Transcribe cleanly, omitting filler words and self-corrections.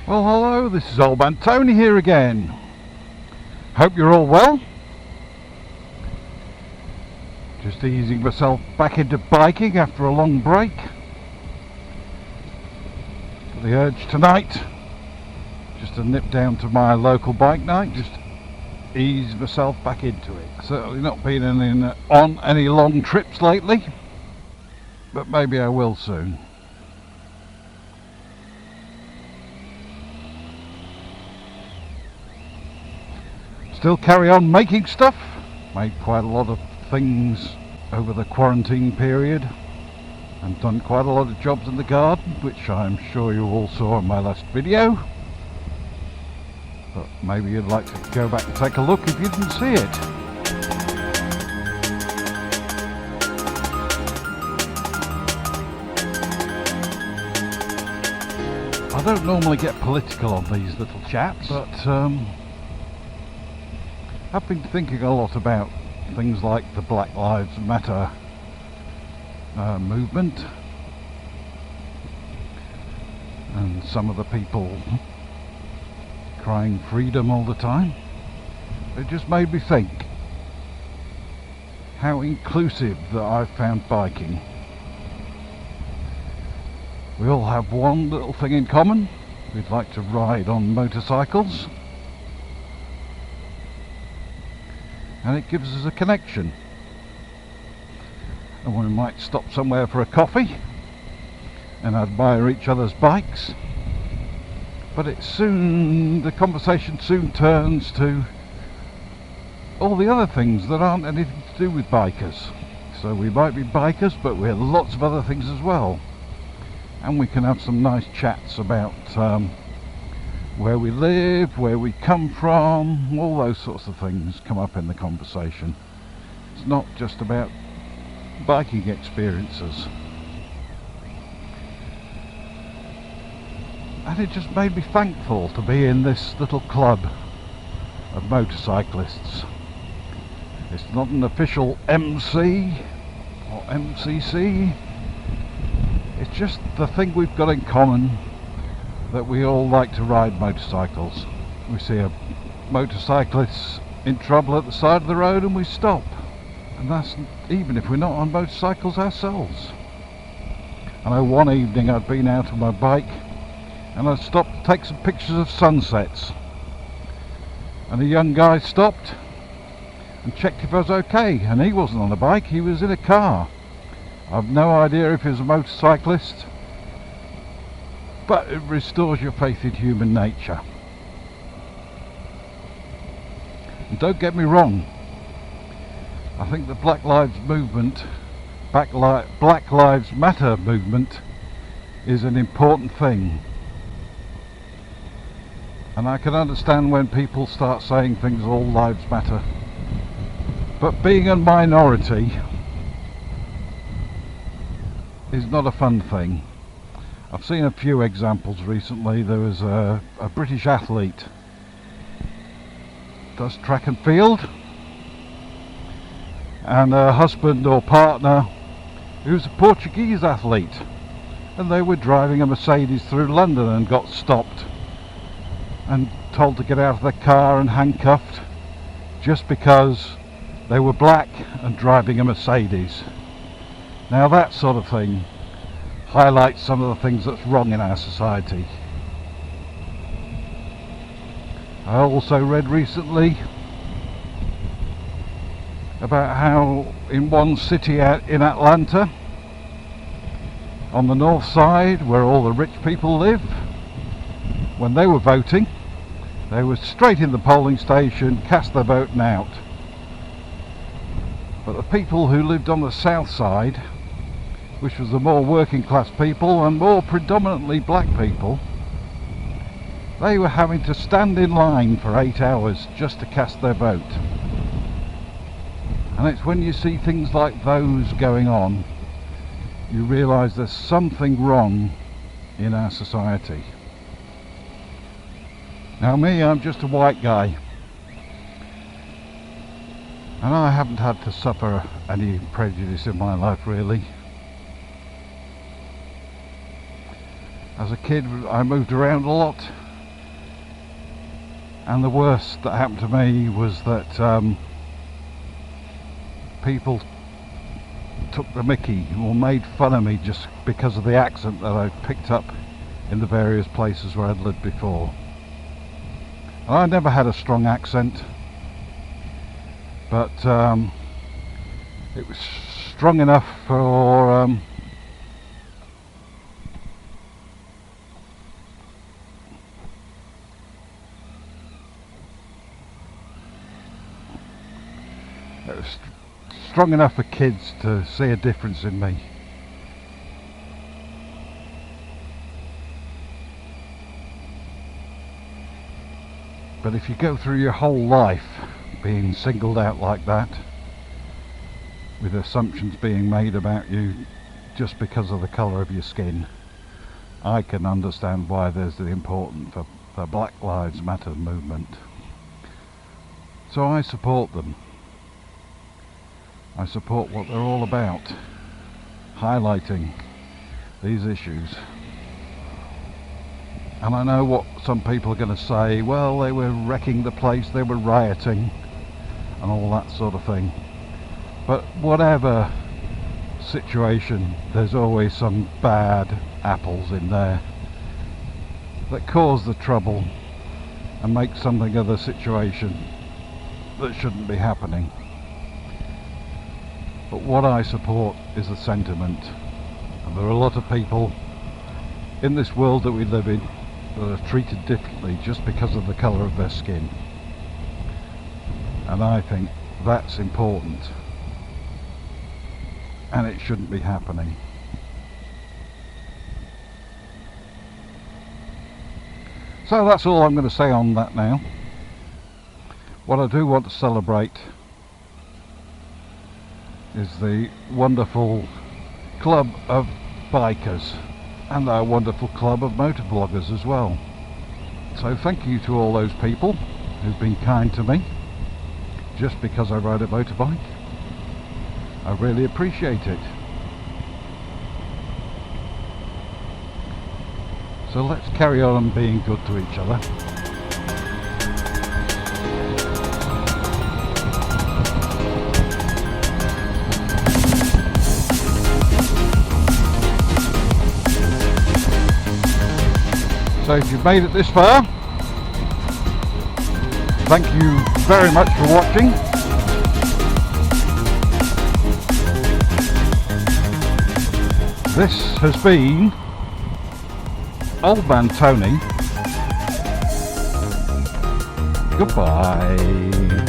Well, hello, this is Old Man Tony here again. Hope you're all well. Just easing myself back into biking after a long break. Got the urge tonight just to nip down to my local bike night, just ease myself back into it. Certainly not been on any long trips lately, but maybe I will soon. Still carry on making stuff. Made quite a lot of things over the quarantine period and done quite a lot of jobs in the garden, which I'm sure you all saw in my last video. But maybe you'd like to go back and take a look if you didn't see it. I don't normally get political on these little chats, but I've been thinking a lot about things like the Black Lives Matter movement and some of the people crying freedom all the time. It just made me think how inclusive that I've found biking. We all have one little thing in common. We'd like to ride on motorcycles. And it gives us a connection. And we might stop somewhere for a coffee and admire each other's bikes. But the conversation soon turns to all the other things that aren't anything to do with bikers. So we might be bikers, but we're lots of other things as well. And we can have some nice chats about where we live, where we come from, all those sorts of things come up in the conversation. It's not just about biking experiences. And it just made me thankful to be in this little club of motorcyclists. It's not an official MC or MCC. It's just the thing we've got in common, that we all like to ride motorcycles. We see a motorcyclist in trouble at the side of the road and we stop. And that's even if we're not on motorcycles ourselves. I know one evening I'd been out on my bike and I stopped to take some pictures of sunsets. And a young guy stopped and checked if I was okay, and he wasn't on a bike, he was in a car. I've no idea if he was a motorcyclist, but it restores your faith in human nature. And don't get me wrong, I think the Black Lives movement, Black Lives Matter movement is an important thing. And I can understand when people start saying things, all lives matter. But being a minority is not a fun thing. I've seen a few examples recently. There was a British athlete, does track and field, and a husband or partner who's a Portuguese athlete, and they were driving a Mercedes through London and got stopped and told to get out of their car and handcuffed just because they were black and driving a Mercedes. Now that sort of thing highlights some of the things that's wrong in our society. I also read recently about how in one city in Atlanta, on the north side where all the rich people live, when they were voting, they were straight in the polling station, cast their vote and out. But the people who lived on the south side, which was the more working class people and more predominantly black people, they were having to stand in line for 8 hours just to cast their vote. And it's when you see things like those going on, you realise there's something wrong in our society. Now me, I'm just a white guy, and I haven't had to suffer any prejudice in my life really. As a kid I moved around a lot, And the worst that happened to me was that people took the mickey or made fun of me just because of the accent that I picked up in the various places where I'd lived before. And I never had a strong accent, but it was strong enough for it was strong enough for kids to see a difference in me. But if you go through your whole life being singled out like that, with assumptions being made about you just because of the colour of your skin, I can understand why there's the importance for the Black Lives Matter movement. So I support them. I support what they're all about, highlighting these issues. And I know what some people are going to say, well, they were wrecking the place, they were rioting and all that sort of thing. But whatever situation, there's always some bad apples in there that cause the trouble and make something of the situation that shouldn't be happening. But what I support is the sentiment, and there are a lot of people in this world that we live in that are treated differently just because of the colour of their skin, and I think that's important and it shouldn't be happening. So that's all I'm going to say on that now. What I do want to celebrate is the wonderful club of bikers and our wonderful club of motovloggers as well. So thank you to all those people who've been kind to me just because I ride a motorbike. I really appreciate it. So let's carry on being good to each other. So if you've made it this far, thank you very much for watching. This has been Old Man Tony. Goodbye.